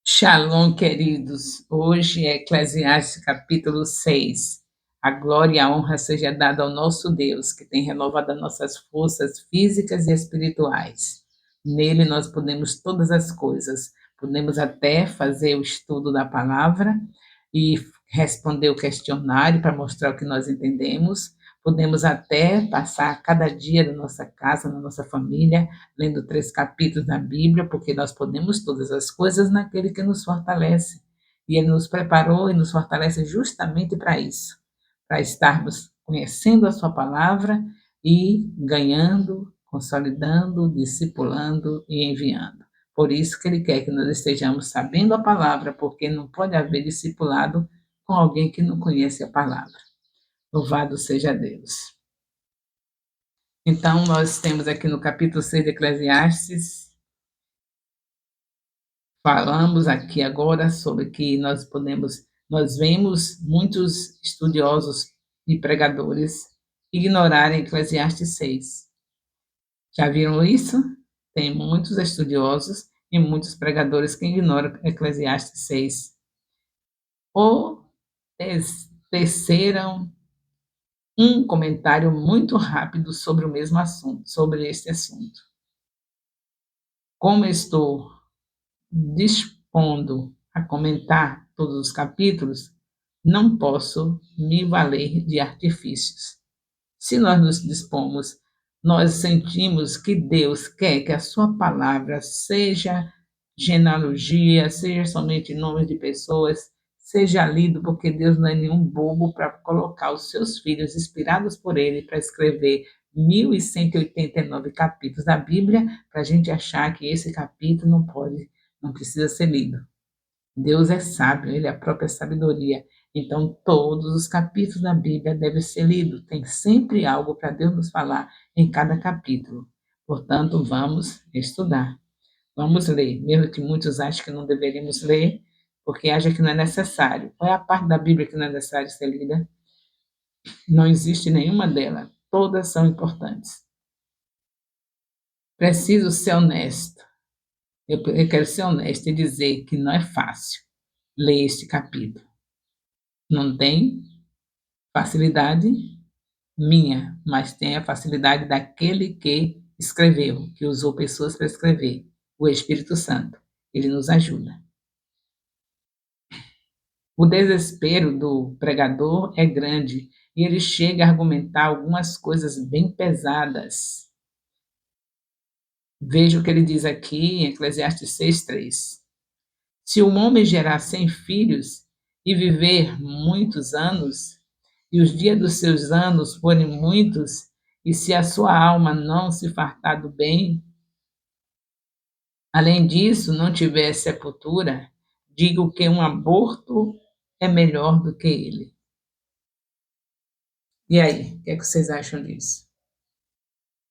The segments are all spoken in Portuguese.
Shalom, queridos. Hoje é Eclesiastes capítulo 6. A glória e a honra seja dada ao nosso Deus, que tem renovado as nossas forças físicas e espirituais. Nele nós podemos todas as coisas. Podemos até fazer o estudo da palavra e responder o questionário para mostrar o que nós entendemos. Podemos até passar cada dia da nossa casa, na nossa família, lendo 3 capítulos da Bíblia, porque nós podemos todas as coisas naquele que nos fortalece. E Ele nos preparou e nos fortalece justamente para isso, para estarmos conhecendo a Sua palavra e ganhando, consolidando, discipulando e enviando. Por isso que Ele quer que nós estejamos sabendo a palavra, porque não pode haver discipulado com alguém que não conhece a palavra. Louvado seja Deus. Então, nós temos aqui no capítulo 6 de Eclesiastes. Falamos aqui agora sobre que nós vemos muitos estudiosos e pregadores ignorarem Eclesiastes 6. Já viram isso? Tem muitos estudiosos e muitos pregadores que ignoram Eclesiastes 6. Ou teceram um comentário muito rápido sobre o mesmo assunto, sobre este assunto. Como estou dispondo a comentar todos os capítulos, não posso me valer de artifícios. Se nós nos dispomos, nós sentimos que Deus quer que a sua palavra seja genealogia, seja somente nomes de pessoas, seja lido, porque Deus não é nenhum bobo para colocar os seus filhos, inspirados por Ele, para escrever 1189 capítulos da Bíblia, para a gente achar que esse capítulo não precisa ser lido. Deus é sábio, Ele é a própria sabedoria. Então, todos os capítulos da Bíblia devem ser lidos. Tem sempre algo para Deus nos falar em cada capítulo. Portanto, vamos estudar. Vamos ler, mesmo que muitos achem que não deveríamos ler, porque acham que não é necessário. Qual é a parte da Bíblia que não é necessário ser lida? Não existe nenhuma delas. Todas são importantes. Preciso ser honesto. Eu quero ser honesto e dizer que não é fácil ler este capítulo. Não tem facilidade minha, mas tem a facilidade daquele que escreveu, que usou pessoas para escrever, o Espírito Santo. Ele nos ajuda. O desespero do pregador é grande e ele chega a argumentar algumas coisas bem pesadas. Veja o que ele diz aqui em Eclesiastes 6:3. Se um homem gerar 100 filhos e viver muitos anos, e os dias dos seus anos forem muitos, e se a sua alma não se fartar do bem, além disso, não tiver sepultura, digo que um aborto é melhor do que ele. E aí, o que é que vocês acham disso?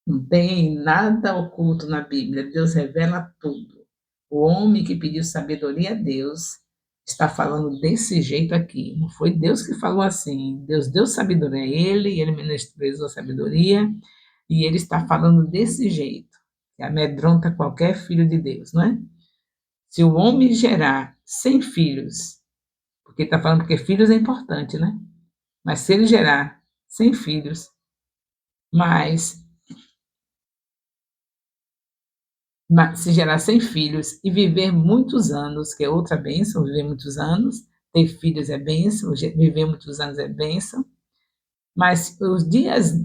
Não tem nada oculto na Bíblia, Deus revela tudo. O homem que pediu sabedoria a Deus está falando desse jeito aqui. Não foi Deus que falou assim. Deus deu sabedoria a ele, e ele menosprezou a sabedoria, e ele está falando desse jeito, que amedronta qualquer filho de Deus, não é? Se o homem gerar 100 filhos, porque está falando porque filhos é importante, né? Mas se ele gerar 100 filhos, mas se gerar 100 filhos e viver muitos anos, que é outra bênção, viver muitos anos, ter filhos é bênção, viver muitos anos é bênção, mas os dias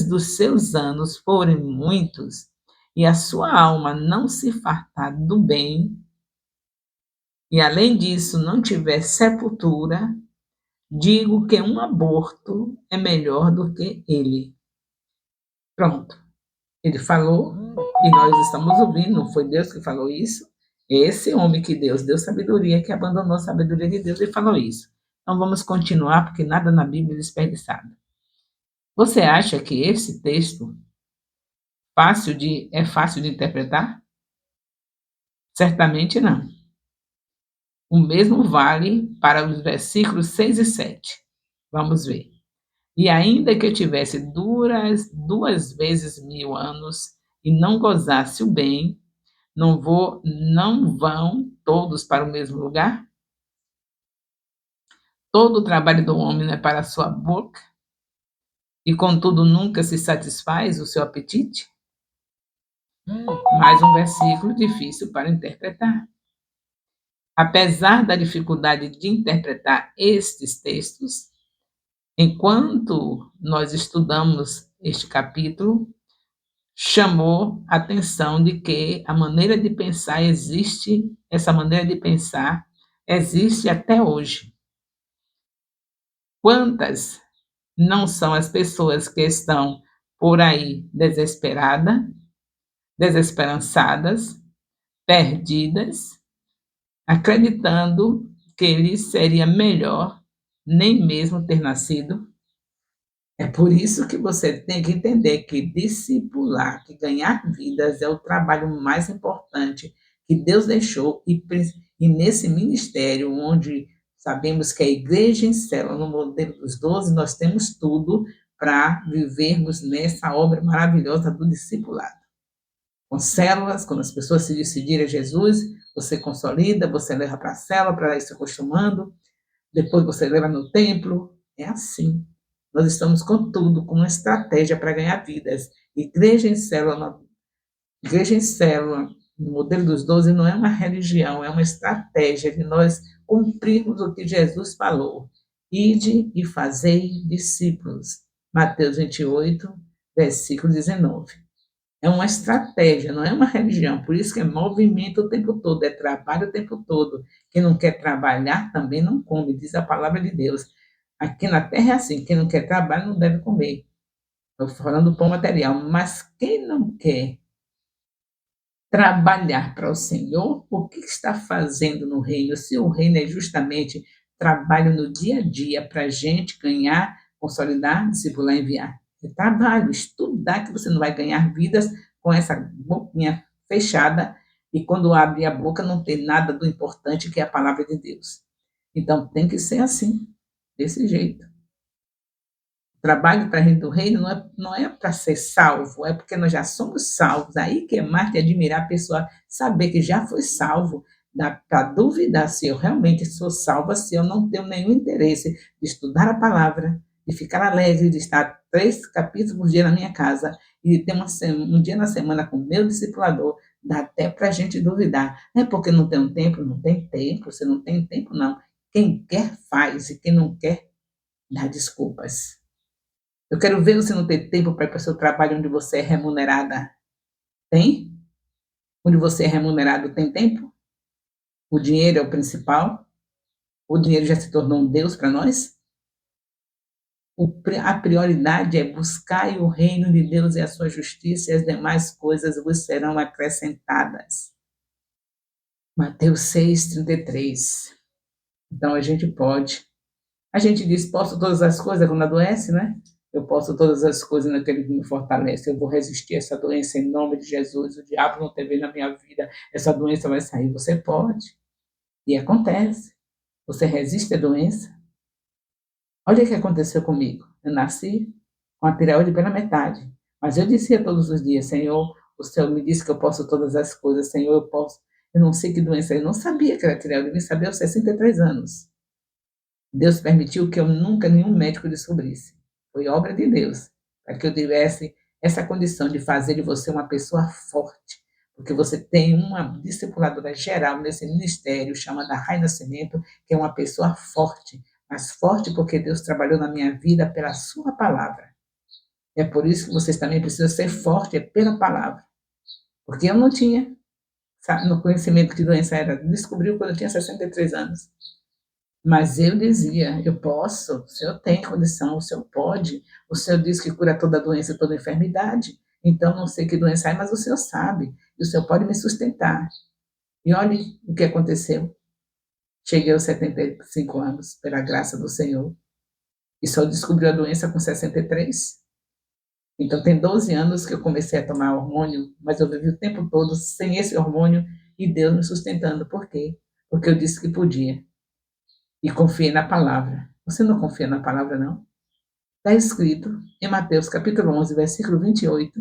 dos seus anos forem muitos, e a sua alma não se fartar do bem, e além disso não tiver sepultura, digo que um aborto é melhor do que ele. Pronto. Ele falou e nós estamos ouvindo, não foi Deus que falou isso? Esse homem que Deus deu sabedoria, que abandonou a sabedoria de Deus e falou isso. Então vamos continuar, porque nada na Bíblia é desperdiçado. Você acha que esse texto é fácil de interpretar? Certamente não. O mesmo vale para os versículos 6 e 7. Vamos ver. E ainda que eu tivesse duas vezes 1000 anos e não gozasse o bem, Não vão todos para o mesmo lugar? Todo o trabalho do homem é para a sua boca, e contudo nunca se satisfaz o seu apetite? Mais um versículo difícil para interpretar. Apesar da dificuldade de interpretar estes textos, enquanto nós estudamos este capítulo, chamou a atenção de que a maneira de pensar existe, essa maneira de pensar existe até hoje. Quantas não são as pessoas que estão por aí desesperançadas, perdidas, acreditando que lhes seria melhor nem mesmo ter nascido? É por isso que você tem que entender que discipular, que ganhar vidas é o trabalho mais importante que Deus deixou e nesse ministério onde sabemos que a igreja em célula, no modelo dos 12, nós temos tudo para vivermos nessa obra maravilhosa do discipulado. Com células, quando as pessoas se decidirem a Jesus, você consolida, você leva para a célula para ir se acostumando, depois você leva no templo, é assim. Nós estamos com tudo, com uma estratégia para ganhar vidas. Igreja em célula, no modelo dos 12, não é uma religião, é uma estratégia de nós cumprirmos o que Jesus falou. Ide e fazei discípulos. Mateus 28, versículo 19. É uma estratégia, não é uma religião. Por isso que é movimento o tempo todo, é trabalho o tempo todo. Quem não quer trabalhar também não come, diz a palavra de Deus. Aqui na terra é assim, quem não quer trabalhar não deve comer. Estou falando do pão material, mas quem não quer trabalhar para o Senhor, o que está fazendo no reino? Se o reino é justamente trabalho no dia a dia para a gente ganhar, consolidar, discipular, enviar. É trabalho, estudar, que você não vai ganhar vidas com essa boquinha fechada e quando abre a boca não tem nada do importante que é a palavra de Deus. Então tem que ser assim, desse jeito. Trabalho para a gente do reino não é para ser salvo, é porque nós já somos salvos. Aí que é mais de admirar a pessoa saber que já foi salvo, dá para duvidar se eu realmente sou salva, se eu não tenho nenhum interesse de estudar a palavra, de ficar alegre, de estar 3 capítulos por dia na minha casa e de ter um dia na semana com o meu discipulador, dá até para a gente duvidar. É porque não tem um tempo? Não tem tempo, você não tem tempo, não. Quem quer faz e quem não quer dá desculpas. Eu quero ver você não ter tempo para ir para o seu trabalho onde você é remunerada. Tem? Onde você é remunerado tem tempo? O dinheiro é o principal? O dinheiro já se tornou um Deus para nós? A prioridade é buscar o reino de Deus e a sua justiça, e as demais coisas vos serão acrescentadas. Mateus 6:33. Então a gente pode. A gente diz, posso todas as coisas quando adoece, né? Eu posso todas as coisas naquele que me fortalece. Eu vou resistir a essa doença em nome de Jesus. O diabo não teve na minha vida. Essa doença vai sair. Você pode. E acontece. Você resiste à doença. Olha o que aconteceu comigo. Eu nasci com a tireoide pela metade. Mas eu dizia todos os dias, Senhor, o Senhor me disse que eu posso todas as coisas. Senhor, eu posso. Eu não sei que doença. Eu não sabia que era tireoide. Eu vim saber aos 63 anos. Deus permitiu que eu nunca nenhum médico descobrisse. Foi obra de Deus, para que eu tivesse essa condição de fazer de você uma pessoa forte, porque você tem uma discipuladora geral nesse ministério, chamada Rai Nascimento, que é uma pessoa forte, mas forte porque Deus trabalhou na minha vida pela sua palavra. É por isso que vocês também precisam ser fortes, é pela palavra. Porque eu não tinha, sabe, no conhecimento que doença era, descobriu quando eu tinha 63 anos. Mas eu dizia, eu posso, o Senhor tem condição, o Senhor pode. O Senhor diz que cura toda doença e toda enfermidade. Então, não sei que doença é, mas o Senhor sabe. E o Senhor pode me sustentar. E olhe o que aconteceu. Cheguei aos 75 anos, pela graça do Senhor. E só descobriu a doença com 63. Então, tem 12 anos que eu comecei a tomar hormônio, mas eu vivi o tempo todo sem esse hormônio e Deus me sustentando. Por quê? Porque eu disse que podia. E confiei na palavra. Você não confia na palavra, não? Está escrito em Mateus capítulo 11, versículo 28,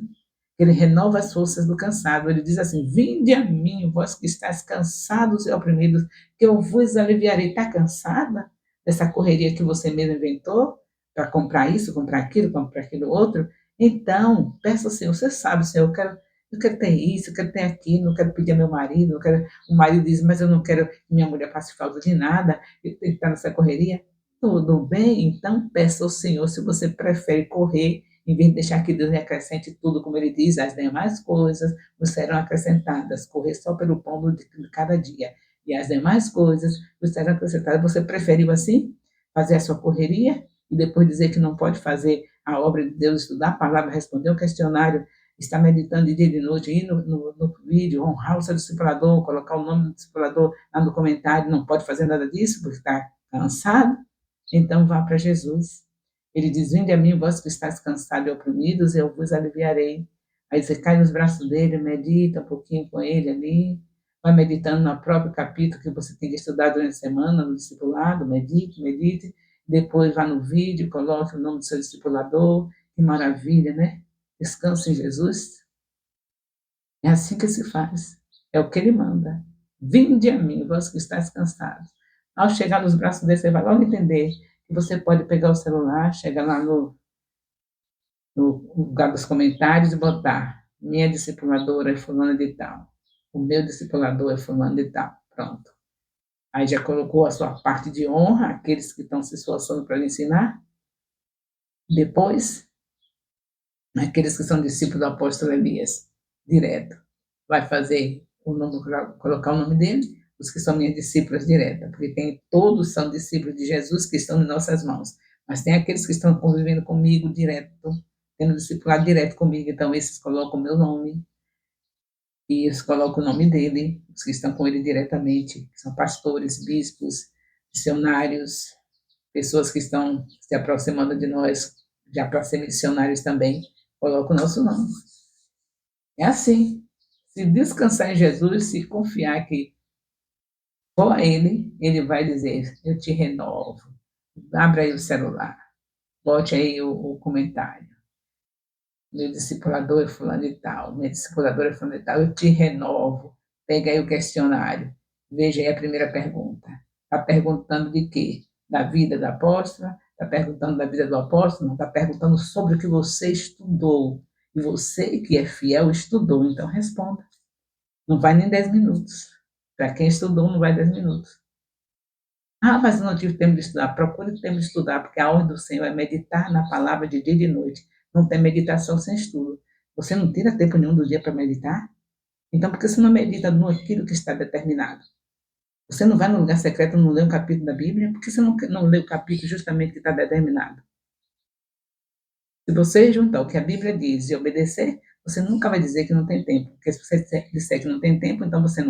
Ele renova as forças do cansado. Ele diz assim: vinde a mim, vós que estáis cansados e oprimidos, que eu vos aliviarei. Está cansada dessa correria que você mesmo inventou para comprar isso, comprar aquilo outro? Então, peça ao Senhor. Você sabe, Senhor, eu quero ter isso, eu quero ter aquilo, eu quero pedir ao meu marido, eu quero... O marido diz, mas eu não quero que minha mulher passe falta de nada, ele está nessa correria. Tudo bem? Então, peça ao Senhor se você prefere correr em vez de deixar que Deus lhe acrescente tudo, como ele diz, as demais coisas vos serão acrescentadas. Correr só pelo pão de cada dia. E as demais coisas vos serão acrescentadas. Você preferiu assim? Fazer a sua correria e depois dizer que não pode fazer a obra de Deus, estudar a palavra, responder um questionário, estar meditando de dia e de noite, ir no vídeo, honrar o seu discipulador, colocar o nome do discipulador lá no comentário, não pode fazer nada disso porque está cansado? Então vá para Jesus. Ele diz, vinde a mim, vós que estáis cansados e oprimidos, eu vos aliviarei. Aí você cai nos braços dele, medita um pouquinho com ele ali, vai meditando no próprio capítulo que você tem que estudar durante a semana, no discipulado, medite, depois vá no vídeo, coloque o nome do seu discipulador, que maravilha, né? Descanse em Jesus. É assim que se faz. É o que ele manda. Vinde a mim, vós que estáis cansados. Ao chegar nos braços dele, você vai logo entender que você pode pegar o celular, chegar lá no lugar dos comentários e botar minha discipuladora é fulana de tal. O meu discipulador é fulano de tal. Pronto. Aí já colocou a sua parte de honra, aqueles que estão se esforçando para lhe ensinar. Depois, aqueles que são discípulos do apóstolo Elias, direto. Vai fazer o nome, colocar o nome dele, os que são minhas discípulas diretas, porque todos são discípulos de Jesus que estão em nossas mãos, mas tem aqueles que estão convivendo comigo direto, tendo discipulado direto comigo, então esses colocam o meu nome, e eles colocam o nome dele, os que estão com ele diretamente, que são pastores, bispos, missionários, pessoas que estão se aproximando de nós, já para ser missionários também, colocam o nosso nome. É assim. Se descansar em Jesus, se confiar que só ele vai dizer, eu te renovo. Abra aí o celular, bote aí o comentário. Meu discipulador é fulano e tal, minha discipuladora é fulano e tal, eu te renovo. Pega aí o questionário, veja aí a primeira pergunta. Está perguntando de quê? Da vida da apóstola? Está perguntando da vida do apóstolo? Não, está perguntando sobre o que você estudou. E você que é fiel estudou, então responda. Não vai nem 10 minutos. Para quem estudou, não vai 10 minutos. Ah, mas eu não tive tempo de estudar. Procure tempo de estudar, porque a ordem do Senhor é meditar na palavra de dia e de noite. Não tem meditação sem estudo. Você não tira tempo nenhum do dia para meditar? Então, por que você não medita naquilo que está determinado? Você não vai no lugar secreto, não lê um capítulo da Bíblia? Por que você não lê o capítulo justamente que está determinado? Se você juntar o que a Bíblia diz e obedecer, você nunca vai dizer que não tem tempo. Porque se você disser que não tem tempo, então você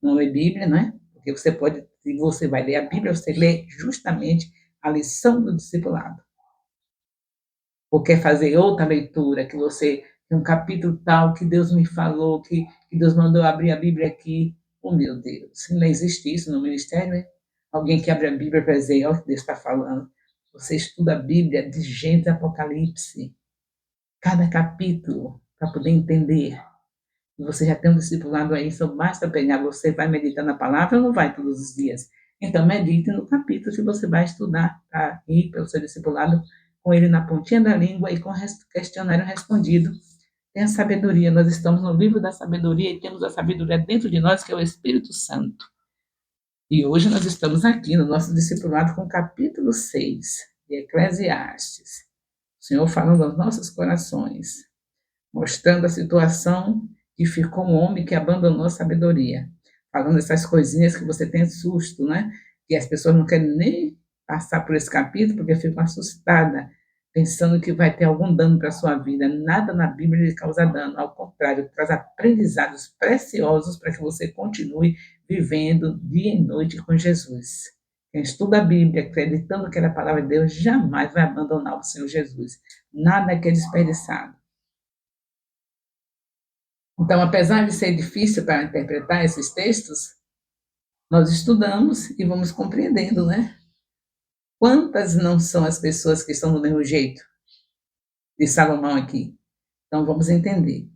não lê Bíblia, não é? Porque você pode, se você vai ler a Bíblia, você lê justamente a lição do discipulado. Ou quer fazer outra leitura, que você tem um capítulo tal que Deus me falou, que Deus mandou abrir a Bíblia aqui. Oh, meu Deus, não existe isso no ministério, é? Alguém que abre a Bíblia para dizer, olha o que Deus está falando. Você estuda a Bíblia de Gênesis a Apocalipse, cada capítulo, para poder entender. E você já tem um discipulado aí, só basta pegar, você vai meditar na palavra ou não vai todos os dias? Então, medite no capítulo que você vai estudar, para ir pelo seu discipulado com ele na pontinha da língua e com o questionário respondido. Tem a sabedoria, nós estamos no livro da sabedoria e temos a sabedoria dentro de nós, que é o Espírito Santo. E hoje nós estamos aqui no nosso discipulado com o capítulo 6 de Eclesiastes. O Senhor falando aos nossos corações, mostrando a situação que ficou um homem que abandonou a sabedoria. Falando essas coisinhas que você tem susto, né? Que as pessoas não querem nem passar por esse capítulo porque ficam assustadas, pensando que vai ter algum dano para a sua vida. Nada na Bíblia lhe causa dano, ao contrário, traz aprendizados preciosos para que você continue vivendo dia e noite com Jesus. Quem estuda a Bíblia, acreditando que ela é a palavra de Deus, jamais vai abandonar o Senhor Jesus. Nada que é desperdiçado. Então, apesar de ser difícil para interpretar esses textos, nós estudamos e vamos compreendendo, né? Quantas não são as pessoas que estão do mesmo jeito de Salomão aqui? Então, vamos entender.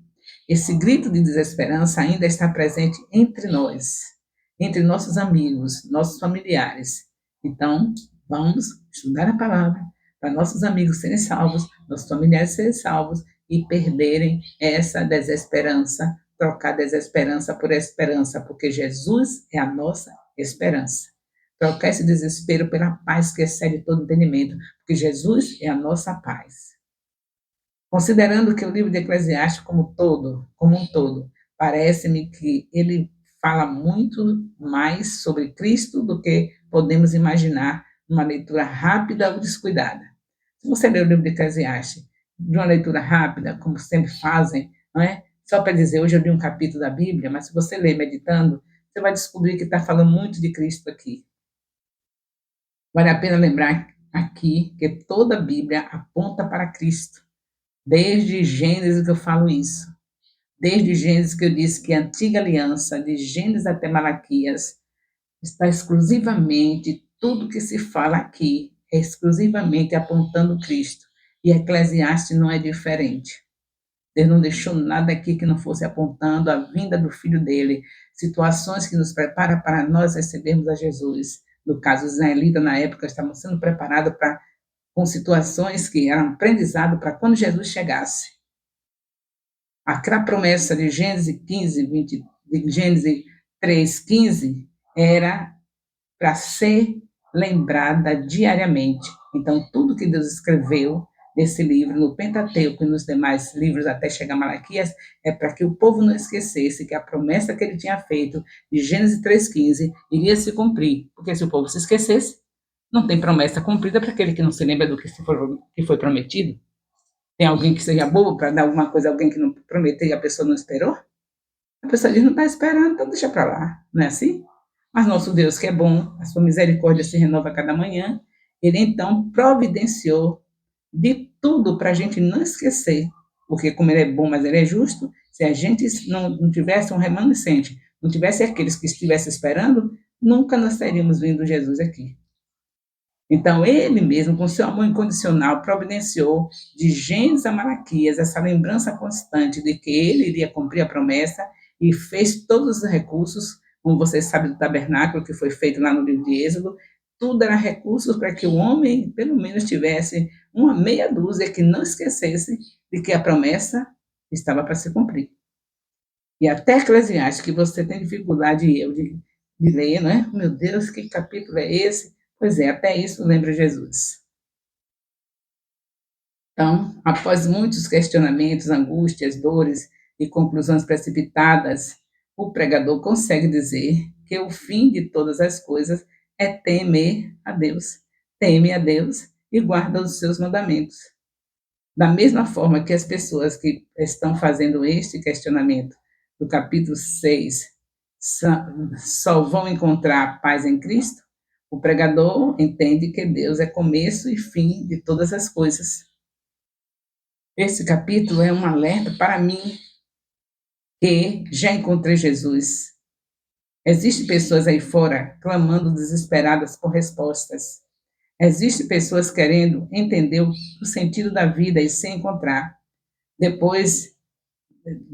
Esse grito de desesperança ainda está presente entre nós, entre nossos amigos, nossos familiares. Então, vamos estudar a palavra para nossos amigos serem salvos, nossos familiares serem salvos e perderem essa desesperança, trocar desesperança por esperança, porque Jesus é a nossa esperança. Trocar esse desespero pela paz que excede todo entendimento, porque Jesus é a nossa paz. Considerando que o livro de Eclesiastes como um todo, parece-me que ele fala muito mais sobre Cristo do que podemos imaginar numa leitura rápida ou descuidada. Se você ler o livro de Eclesiastes de uma leitura rápida, como sempre fazem, não é? Só para dizer, hoje eu li um capítulo da Bíblia, mas se você ler meditando, você vai descobrir que está falando muito de Cristo aqui. Vale a pena lembrar aqui que toda a Bíblia aponta para Cristo. Desde Gênesis que eu falo isso. Desde Gênesis que eu disse que a antiga aliança, de Gênesis até Malaquias, está exclusivamente, tudo que se fala aqui, é exclusivamente apontando Cristo. E Eclesiastes não é diferente. Deus não deixou nada aqui que não fosse apontando a vinda do Filho dele, situações que nos preparam para nós recebermos a Jesus. No caso, os israelitas, na época, estavam sendo preparados com situações que eram aprendizado para quando Jesus chegasse. Aquela promessa de Gênesis 15, 20, de Gênesis 3, 15, era para ser lembrada diariamente. Então, tudo que Deus escreveu nesse livro, no Pentateuco e nos demais livros até chegar a Malaquias, é para que o povo não esquecesse que a promessa que ele tinha feito de Gênesis 3,15 iria se cumprir. Porque se o povo se esquecesse, não tem promessa cumprida para aquele que não se lembra do que foi prometido. Tem alguém que seja bobo para dar alguma coisa a alguém que não prometeu e a pessoa não esperou? A pessoa diz, não está esperando, então deixa para lá. Não é assim? Mas nosso Deus, que é bom, a sua misericórdia se renova a cada manhã, ele então providenciou de tudo para a gente não esquecer. Porque como ele é bom, mas ele é justo, se a gente não tivesse um remanescente, não tivesse aqueles que estivessem esperando, nunca nós teríamos vindo Jesus aqui. Então, ele mesmo, com seu amor incondicional, providenciou de Gênesis a Malaquias essa lembrança constante de que ele iria cumprir a promessa e fez todos os recursos, como vocês sabem do tabernáculo que foi feito lá no livro de Êxodo, tudo era recursos para que o homem, pelo menos, tivesse uma meia dúzia que não esquecesse de que a promessa estava para se cumprir. E até Eclesiastes, que você tem dificuldade de ler, não é? Meu Deus, que capítulo é esse? Pois é, até isso lembra Jesus. Então, após muitos questionamentos, angústias, dores e conclusões precipitadas, o pregador consegue dizer que o fim de todas as coisas é temer a Deus. Teme a Deus e guarda os seus mandamentos. Da mesma forma que as pessoas que estão fazendo este questionamento do capítulo 6 só vão encontrar paz em Cristo, o pregador entende que Deus é começo e fim de todas as coisas. Esse capítulo é um alerta para mim que já encontrei Jesus. Existem pessoas aí fora clamando desesperadas por respostas. Existem pessoas querendo entender o sentido da vida e sem encontrar. Depois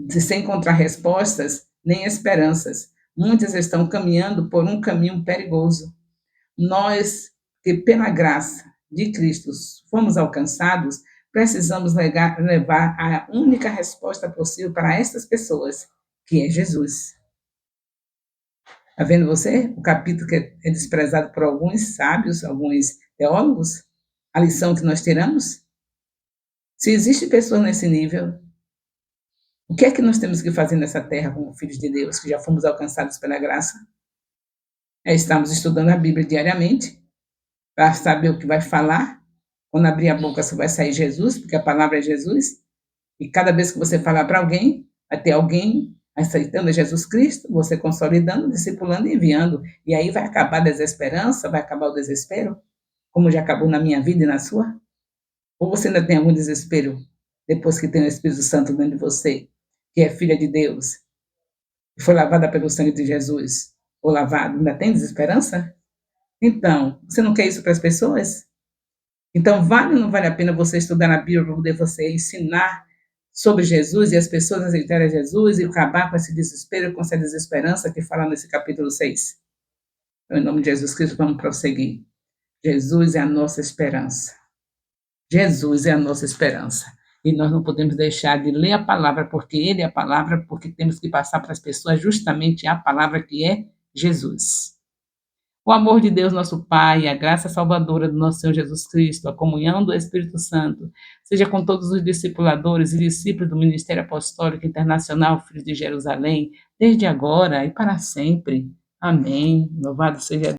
de sem encontrar respostas nem esperanças, muitas estão caminhando por um caminho perigoso. Nós, que pela graça de Cristo fomos alcançados, precisamos levar a única resposta possível para essas pessoas, que é Jesus. Está vendo você? O capítulo que é desprezado por alguns sábios, alguns teólogos, a lição que nós tiramos. Se existem pessoas nesse nível, o que é que nós temos que fazer nessa terra como filhos de Deus, que já fomos alcançados pela graça? Estamos estudando a Bíblia diariamente, para saber o que vai falar. Quando abrir a boca só vai sair Jesus, porque a palavra é Jesus. E cada vez que você falar para alguém, vai ter alguém aceitando Jesus Cristo, você consolidando, discipulando e enviando. E aí vai acabar a desesperança, vai acabar o desespero, como já acabou na minha vida e na sua? Ou você ainda tem algum desespero depois que tem o Espírito Santo dentro de você, que é filha de Deus, que foi lavada pelo sangue de Jesus, ou lavado, ainda tem desesperança? Então, você não quer isso para as pessoas? Então, vale ou não vale a pena você estudar na Bíblia para poder você ensinar sobre Jesus e as pessoas aceitarem Jesus e acabar com esse desespero, com essa desesperança que fala nesse capítulo 6. Então, em nome de Jesus Cristo, vamos prosseguir. Jesus é a nossa esperança. Jesus é a nossa esperança. E nós não podemos deixar de ler a palavra, porque Ele é a palavra, porque temos que passar para as pessoas justamente a palavra que é Jesus. O amor de Deus, nosso Pai, a graça salvadora do nosso Senhor Jesus Cristo, a comunhão do Espírito Santo, seja com todos os discipuladores e discípulos do Ministério Apostólico Internacional Filhos de Jerusalém, desde agora e para sempre. Amém. Louvado seja